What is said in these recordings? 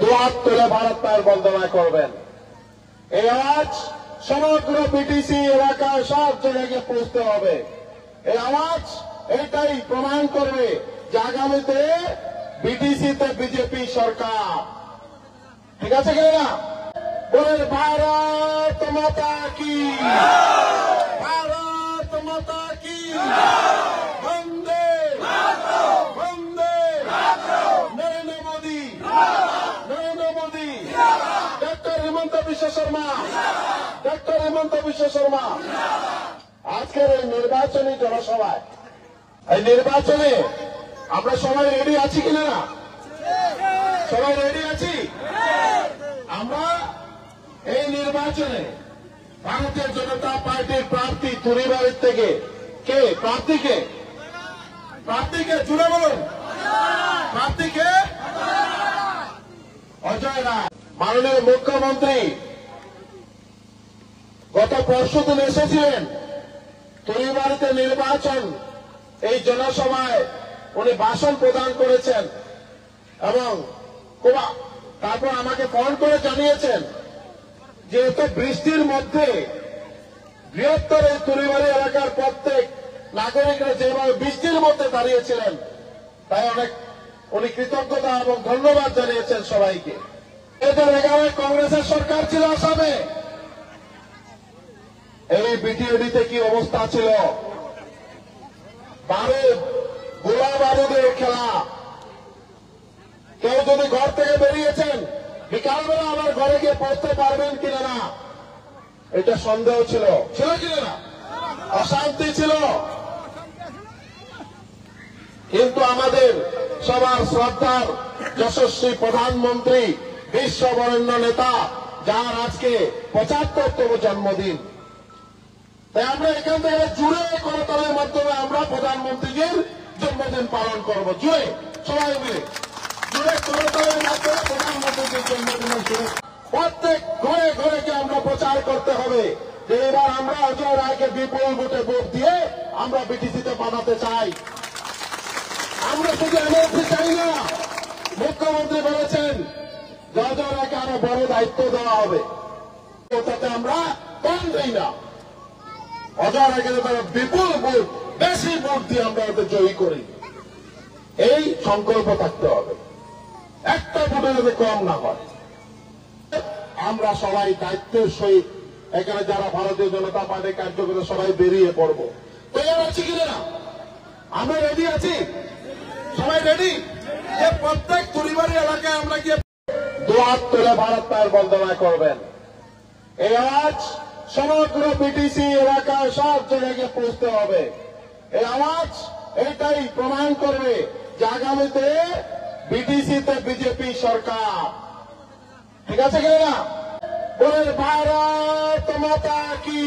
দুহাত তুলে ভারত মায়ের বন্দনা করবেন। এই আওয়াজ সমগ্র বিটিসি এলাকায় সব জায়গায় পৌঁছতে হবে। এই আওয়াজ এটাই প্রমাণ করবে যে আগামীতে বিটিসিতে বিজেপি সরকার। ঠিক আছে কিনা? বলেন ভারত মাতা কি, ভারত মাতা কি, বন্দে বন্দে নরেন্দ্র মোদী, নরেন্দ্র মোদী, ডক্টর হিমন্ত বিশ্ব শর্মা, ডক্টর হিমন্ত বিশ্ব শর্মা। আজকের এই নির্বাচনী জনসভায়, এই নির্বাচনে আমরা সবাই রেডি আছি কিনা? সবাই রেডি আছি? আমরা এই নির্বাচনে ভারতীয় জনতা পার্টির প্রার্থী তুরিবাড়ির থেকে কে প্রার্থীকে, প্রার্থীকে জুড়ে বলুন, প্রার্থীকে অজয় রায়। মাননীয় মুখ্যমন্ত্রী গত পরশুদিন এসেছিলেন তুরিবাড়িতে নির্বাচন, এই জনসভায় উনি ভাষণ প্রদান করেছেন এবং তারপর আমাকে ফোন করে জানিয়েছেন যে এত বৃষ্টির মধ্যে বৃহত্তর এই তুরিবাড়ি এলাকার প্রত্যেক নাগরিকরা যেভাবে বৃষ্টির মধ্যে দাঁড়িয়েছিলেন, তাই অনেক উনি কৃতজ্ঞতা এবং ধন্যবাদ জানিয়েছেন সবাইকে। 2011 কংগ্রেসের সরকার ছিল আসামে, এই বিটিওডিতে কি অবস্থা ছিল? বারুদ, গোলা বারুদের খেলা। কেউ যদি ঘর থেকে বেরিয়েছেন বিকালবেলা আবার ঘরে গিয়ে পৌঁছতে পারবেন কিনা না, এটা সন্দেহ ছিল, ছিল কিনা না? অশান্তি ছিল। কিন্তু আমাদের সবার শ্রদ্ধার যশস্বী প্রধানমন্ত্রী, বিশ্ববরেণ্য নেতা, যার আজকে 75তম জন্মদিন, তাই আমরা এখান থেকে জুড়ে করতালের মাধ্যমে আমরা প্রধানমন্ত্রীর জন্মদিন পালন করব। জুড়ে সবাই মিলে জুড়ে করতালের মাধ্যমে প্রধানমন্ত্রীর জন্মদিনের শুরু। প্রত্যেক ঘরে ঘরে গিয়ে আমরা প্রচার করতে হবে যে এবার আমরা অজয় রায়কে বিপুল ভোটে ভোট দিয়ে আমরা বিটিসিতে বানাতে চাই। আমরা শুধু এমএলসি চাই না, মুখ্যমন্ত্রী বলেছেন যে অজয় রায়কে আরো বড় দায়িত্ব দেওয়া হবে, ওটাতে আমরা কম দেই না। অজয় রায়কে বিপুল ভোট, বেশি ভোট দিয়ে আমরা ওদের জয়ী করি, এই সংকল্প থাকতে হবে। একটা ভোটে যাতে কম না হয়। আমরা সবাই দায়িত্বের সহিত এখানে যারা ভারতীয় জনতা পার্টির কার্যকর্তা সবাই বেরিয়ে পড়ব। তৈরি আছি কিনা? আমরা রেডি আছি? সবাই রেডি যে প্রত্যেক তুরিবাড়ি এলাকায় আমরা গিয়ে দুহাত তুলে ভারত মায়ের বন্দনা করবেন। এই আওয়াজ সমগ্র বিটিসি এলাকায় সব জায়গায় পৌঁছতে হবে। এই আওয়াজ এটাই প্রমাণ করবে যে আগামীতে বিটিসিতে বিজেপি সরকার। ঠিক আছে কিনা? বলেন ভারত মাতা কি,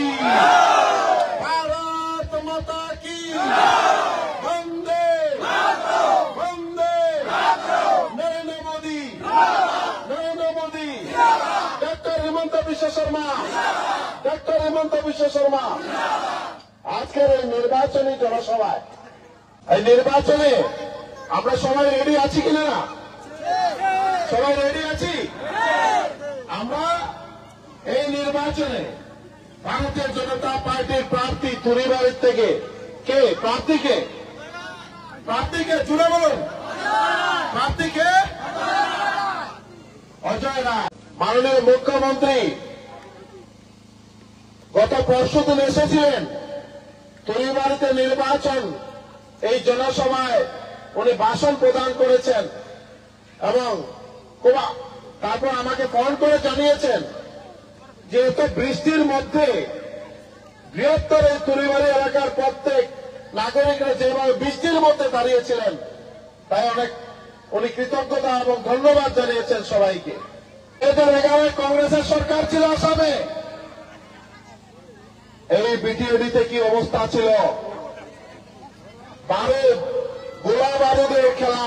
ভারত মাতা কি, বন্দে বন্দে নরেন্দ্র মোদী, নরেন্দ্র মোদী, ডক্টর হিমন্ত বিশ্ব শর্মা, ডক্টর হিমন্ত বিশ্ব শর্মা। আজকের এই নির্বাচনী জনসভায়, এই নির্বাচনে আমরা সবাই রেডি আছি কিনা না? সবাই রেডি আছি? আমরা এই নির্বাচনে ভারতীয় জনতা পার্টির প্রার্থী তুরিবাড়ির থেকে কে প্রার্থীকে, প্রার্থীকে জুড়ে বলুন, প্রার্থীকে অজয় রায়। মাননীয় মুখ্যমন্ত্রী গত পরশুদিন এসেছিলেন তুরিবাড়িতে নির্বাচন, এই জনসভায় উনি ভাষণ প্রদান করেছেন এবং তারপর আমাকে ফোন করে জানিয়েছেন যে এত বৃষ্টির মধ্যে বৃহত্তর এই তুরিবাড়ি এলাকার প্রত্যেক নাগরিকরা যেভাবে বৃষ্টির মধ্যে দাঁড়িয়েছিলেন, তাই অনেক উনি কৃতজ্ঞতা এবং ধন্যবাদ জানিয়েছেন সবাইকে। 2011 কংগ্রেসের সরকার ছিল আসামে, এই বিটিওডিতে কি অবস্থা ছিল? বারুদ, গোলা বারুদের খেলা।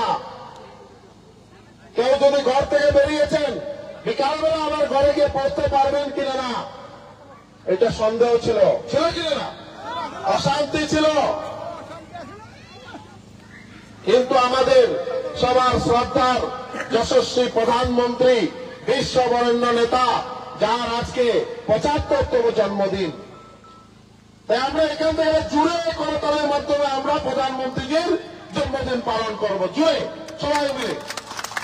কেউ যদি ঘর থেকে বেরিয়েছেন বিকালবেলা আবার ঘরে গিয়ে পৌঁছতে পারবেন কিনা না, এটা সন্দেহ ছিল, ছিল কিনা না? অশান্তি ছিল। কিন্তু আমাদের সবার শ্রদ্ধার যশস্বী প্রধানমন্ত্রী, বিশ্ববরেণ্য নেতা, যার আজকে 75তম জন্মদিন। তাই আমরা এখান থেকে জুড়ে করতালের মাধ্যমে আমরা প্রধানমন্ত্রীজির জন্মদিন পালন করব। জুড়ে সবাই মিলে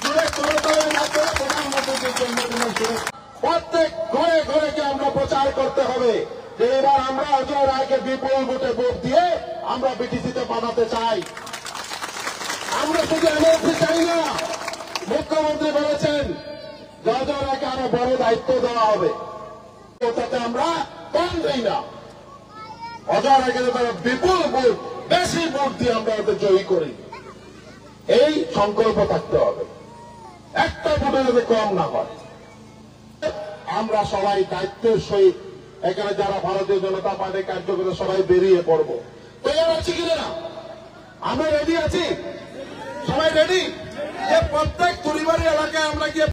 জুড়ে করতালের মাধ্যমে প্রধানমন্ত্রীজির জন্মদিনের শুরু। প্রত্যেক ঘরে ঘরে গিয়ে আমরা প্রচার করতে হবে যে এবার আমরা অজয় রায়কে বিপুল ভোটে ভোট দিয়ে আমরা বিটিসিতে বানাতে চাই। আমরা শুধু এমএলসি চাই না, মুখ্যমন্ত্রী বলেছেন যে অজয় রায়কে আরো বড় দায়িত্ব দেওয়া হবে, ওটাতে আমরা কম দেই না। অজয় রায়কে বিপুল ভোট, বেশি ভোট দিয়ে আমরা ওদের জয়ী করি, এই সংকল্প থাকতে হবে। একটা ভোটে যদি কম না হয়, আমরা সবাই দায়িত্বের সহিত এখানে যারা ভারতীয় জনতা পার্টির কার্যকর্তা সবাই বেরিয়ে পড়ব। তৈরি আছি কিনা? আমরা রেডি আছি? সবাই রেডি যে প্রত্যেক পরিবারের এলাকায় আমরা গিয়ে